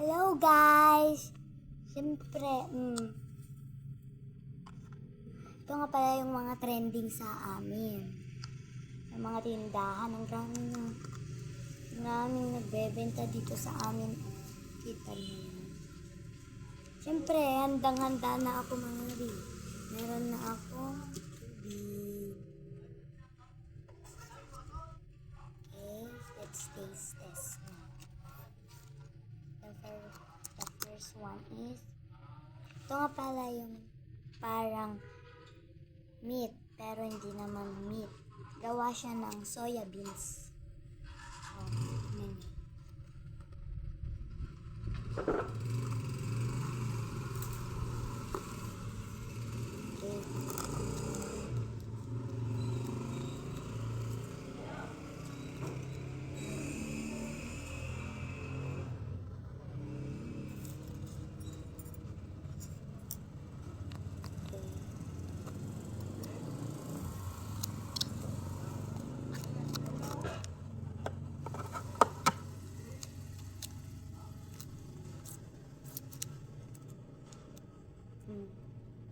Hello guys! Siyempre, ito nga pala yung mga trending sa amin. Yung mga tindahan, ang daming nagbebenta dito sa amin. Kita niyo yan. Siyempre, handang-handa na ako mga rin. Meron na akong tubig. Okay, let's taste this one. The first one is, ito nga pala yung parang meat, pero hindi naman meat. Gawa siya ng soya beans. Oh, yun. Okay.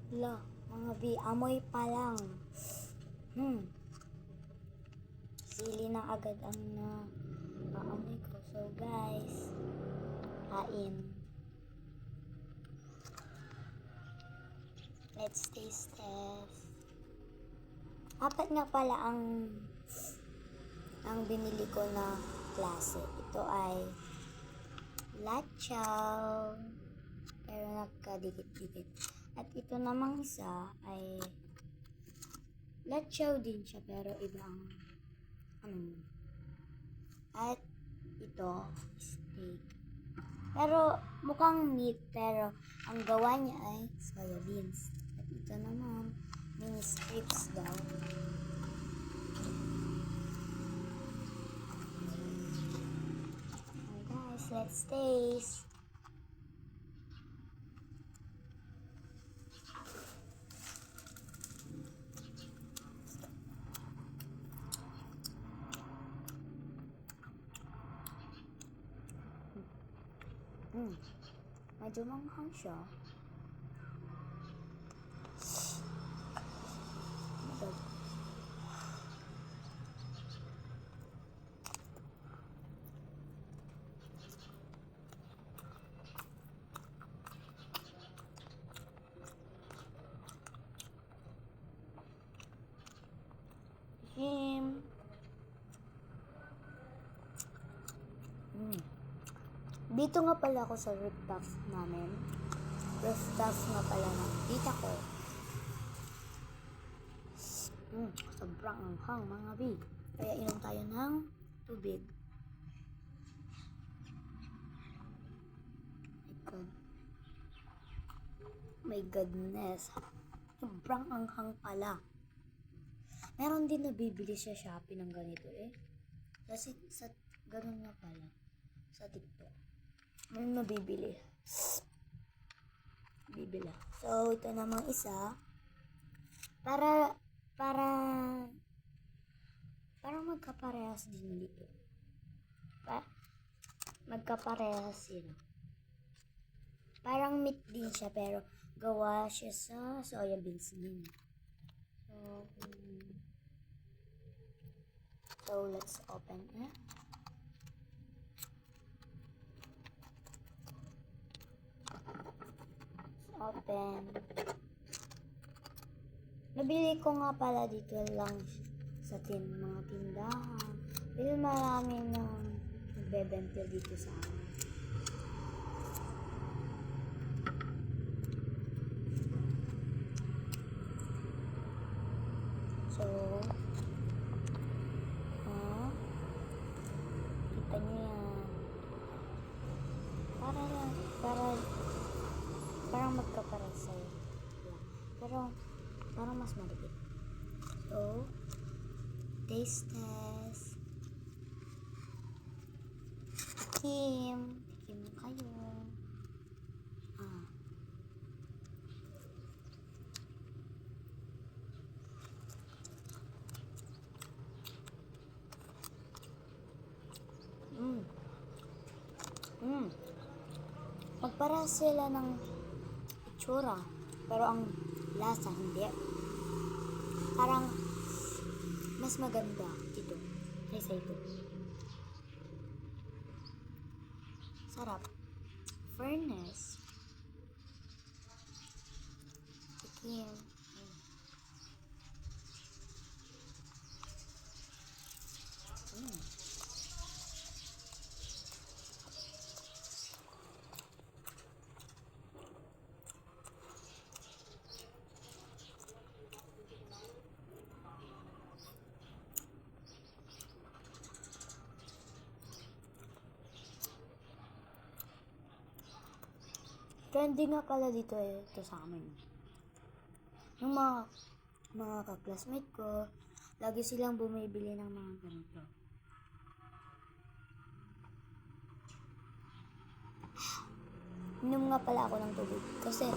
Wala, mga amoy pa lang. Sili na agad ang naamoy ko. So guys, kain. Let's taste this. Apat nga pala ang binili ko na klase. Ito ay lachaw, pero nagkadikit-dikit. At ito namang isa ay lachaw din siya, pero iba ang At ito, steak. Pero mukhang meat, pero ang gawa niya ay soya beans. At ito naman, mini strips daw. Okay guys, let's taste. Medyo manghang siya. Dito nga pala ako sa rooftop namin. Rooftop nga pala ng tita ko. Sobrang anghang mga bi. Kaya inom tayo ng tubig. My goodness. Sobrang anghang pala. Meron din nabibili sa Shopee ng ganito eh. Kasi sa ganun nga pala. Sa TikTok. May mabibili. Bibila. So, ito namang isa. Para magkaparehas din dito. Magkaparehas sila. Parang meat din siya, pero gawa siya sa soya beans din. So let's open it. Open. Nabili ko nga pala dito lang sa mga tindahan. Dahil marami nang nagbebenta dito sa amin. So, kita nyo yan. Parang magkaparas sa'yo. Pero, parang mas maliit. So, taste test. Tikim kayo. para sila ng itsura, pero ang lasa hindi. Parang mas maganda ito kaysa ito. Sarap. Fairness. Tikim. Trending nga pala dito ito sa amin. Yung mga ka-classmate ko, lagi silang bumibili ng mga ganito. Inom nga pala ako ng tubig kasi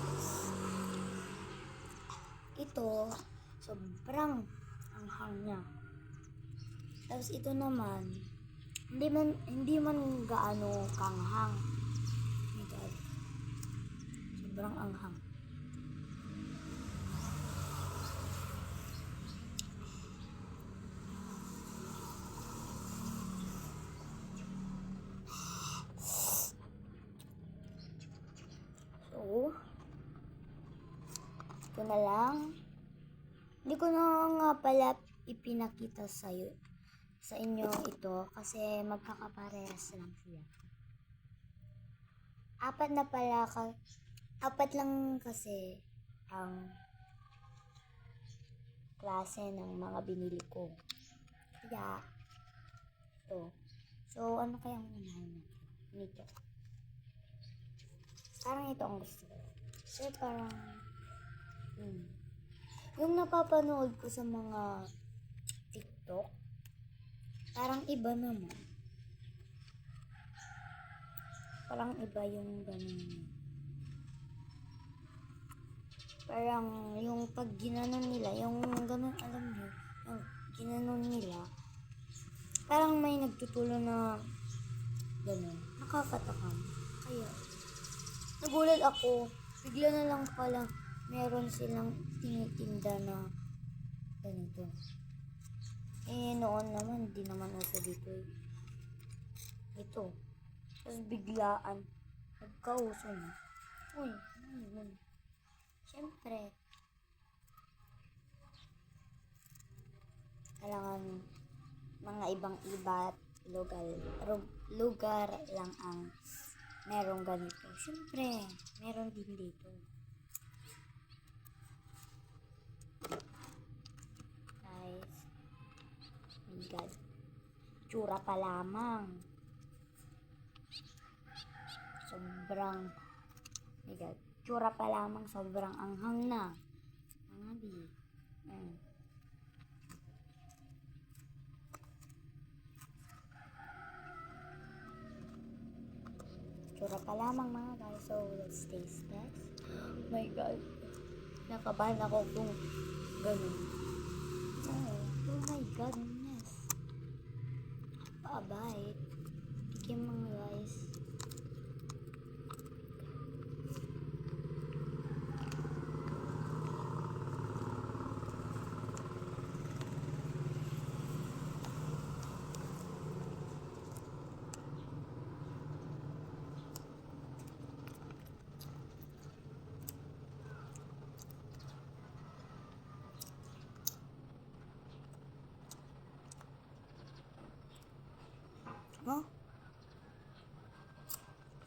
ito sobrang anghang niya. Tapos ito naman hindi man gaano kanghang. Oh my God. Sobrang anghang. So, ito na lang. Hindi ko na nga pala ipinakita sa inyo ito kasi magkakaparehas lang sila. Apat lang kasi ang klase ng mga binili ko. Kaya, ito. So, ano kaya ang unahin natin? Nito. Parang ito ang gusto ko. Kasi parang, yung napapanood ko sa mga TikTok, parang iba naman. Parang iba yung ganun. Parang yung pag ginanon nila, yung ganun, alam niyo, yung ginanon nila, parang may nagtutulo na ganun. Nakakatakam. Kaya, nagulat ako. Bigla na lang pala meron silang tinitinda na ganito. Noon naman, hindi naman uso dito. Ito. Tapos biglaan, nagkauso na. Uy. Siyempre, kailangan mga ibang-iba lugar lang ang merong ganito. Siyempre, meron din dito. Guys, oh my God. Tsura pa lamang. Sobrang, oh my God. Tsura pa lamang, sobrang anghang na. Angabi. Tsura pa lamang mga guys. So, let's taste this. Oh my God. Nakabahan ako kung ganun. Oh my goodness. Paabay. Tikim mga guys. No?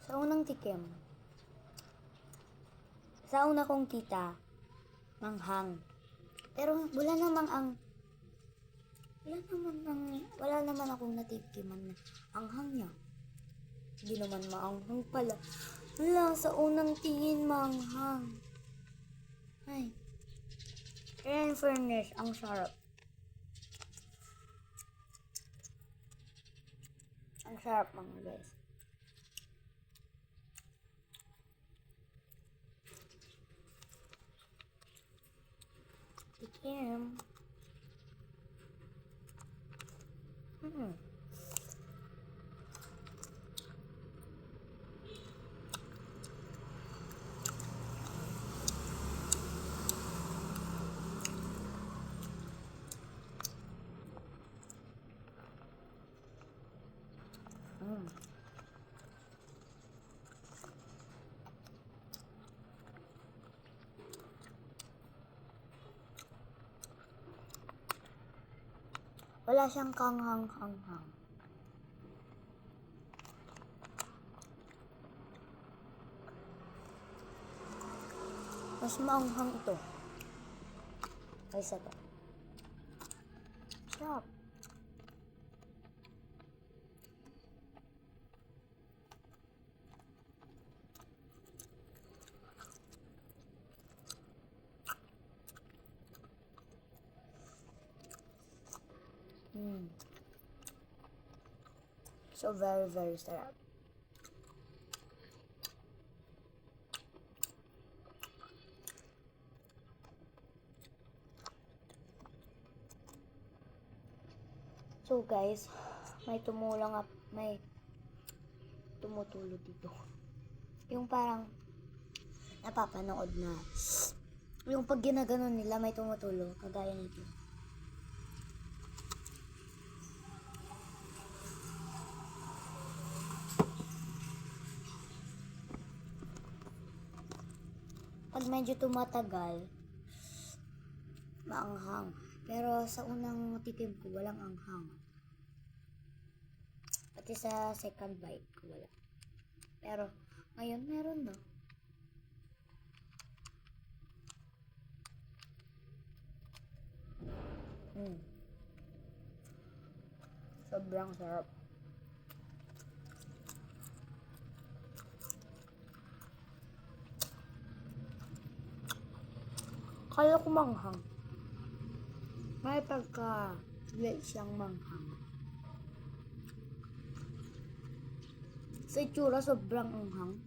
Sa unang tikim, sa una kong kita, manghang. Pero wala naman akong natikiman na anghang niya. Hindi naman maanghang pala. Wala, sa unang tingin manghang. Ay. Kaya in fairness, ang sarap. Ang sarap mga guys. Tikim. Wala siyang kanghang-hanghang. Mas maanghang ito kaysa to. Sarap. So very, very sarap. So guys, may tumutulo dito. Yung parang napapanood na yung pag ginaganon nila may tumutulo kagaya nito. Pag medyo tumatagal, maanghang. Pero sa unang tikim ko, walang anghang. Pati sa second bite ko, wala. Pero, ngayon meron na. Sobrang sarap. Kala ko manghang. May pagka-late siyang manghang. Sa itsura, sobrang anghang.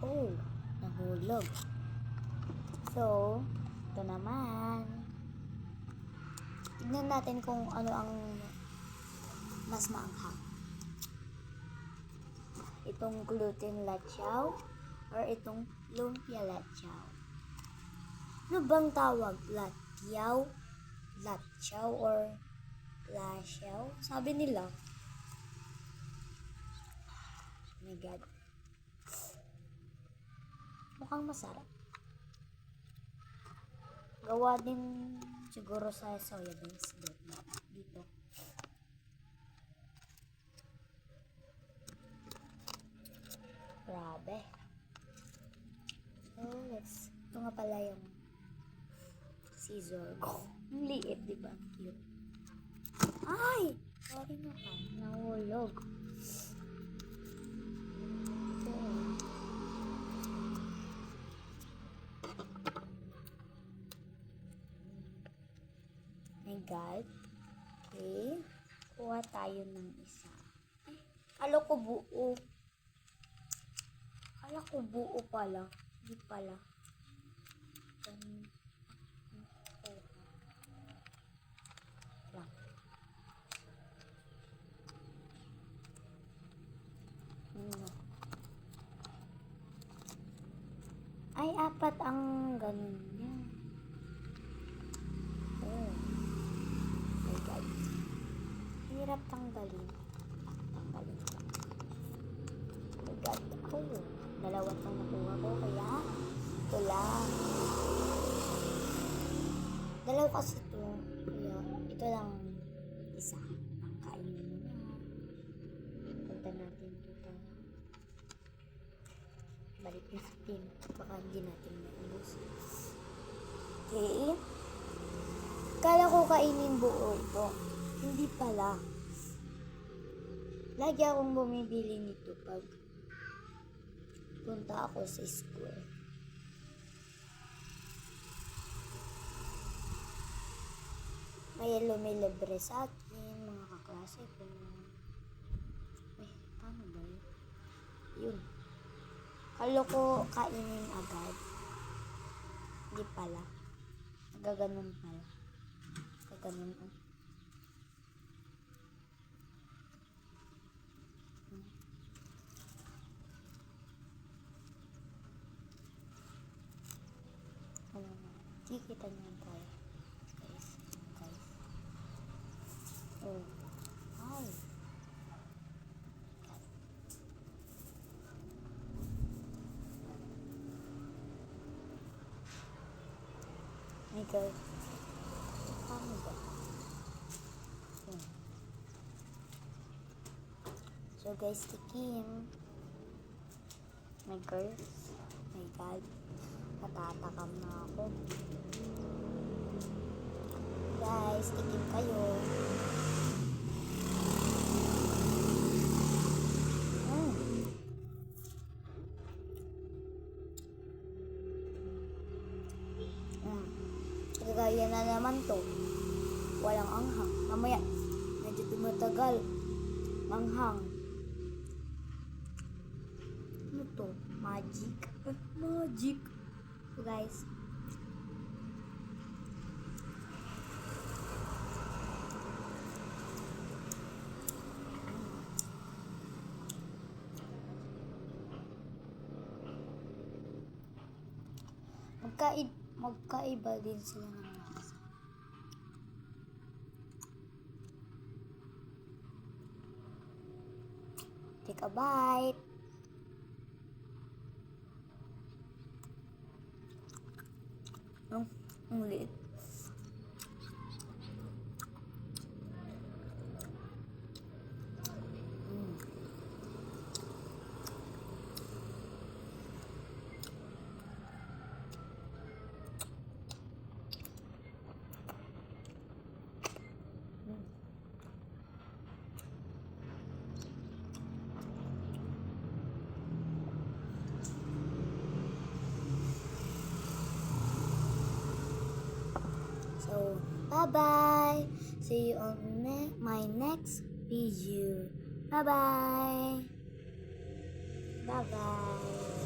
Oh, nahulog. So, ito naman. Tignan natin kung ano ang mas maanghang. Itong gluten latchaw or itong lumpia latchaw. Ano bang tawag? Latyaw? Latchaw or lasyaw? Sabi nila. Oh my God. Mukhang masarap. Gawa din siguro sa soya beans dito. Grabe. So, ito nga pala yung scissor ko. Ang liit, diba? Cute. Ay! Sorry naman. Nahulog. My God. Okay. Kuha tayo ng isa. Kala ko buo. Kala ko buo pala. Hindi pala. Ay, apat ang ganun niya. Oh. My God. Hirap tanggalin. Tanggalin ko. My God. Oh. Dalawa pang nakuha ko. Kaya, ito lang. Dalawa kasi ito. Kaya, ito lang isa. Ang kainin mo na. Punta natin dito. Balik yung steam. Baka hindi natin maubos. Okay. Kala ko kainin buo ito. Hindi pala. Lagi akong bumibili nito pag punta ako sa school. May lumilibre sa akin, mga kaklase ko. Paano ba yun? Yun. Kala ko kainin agad. Hindi pala. Nagaganon pala. Nagaganon. Ganyan tayo. Guys. Guys. Oh. Wow. My God. Paano ba? Yun. So guys, tikim. My girls. My God. Natatakam na ako. Guys, tikim kayo. Kagaya na naman to. Walang anghang. Mamaya, medyo tumatagal. Manghang. Ano to? Magic? Magic. So guys. Magkaiba din sila ng lasa. Take a bite. Ang liit. So, bye-bye. See you on my next video. Bye-bye. Bye-bye.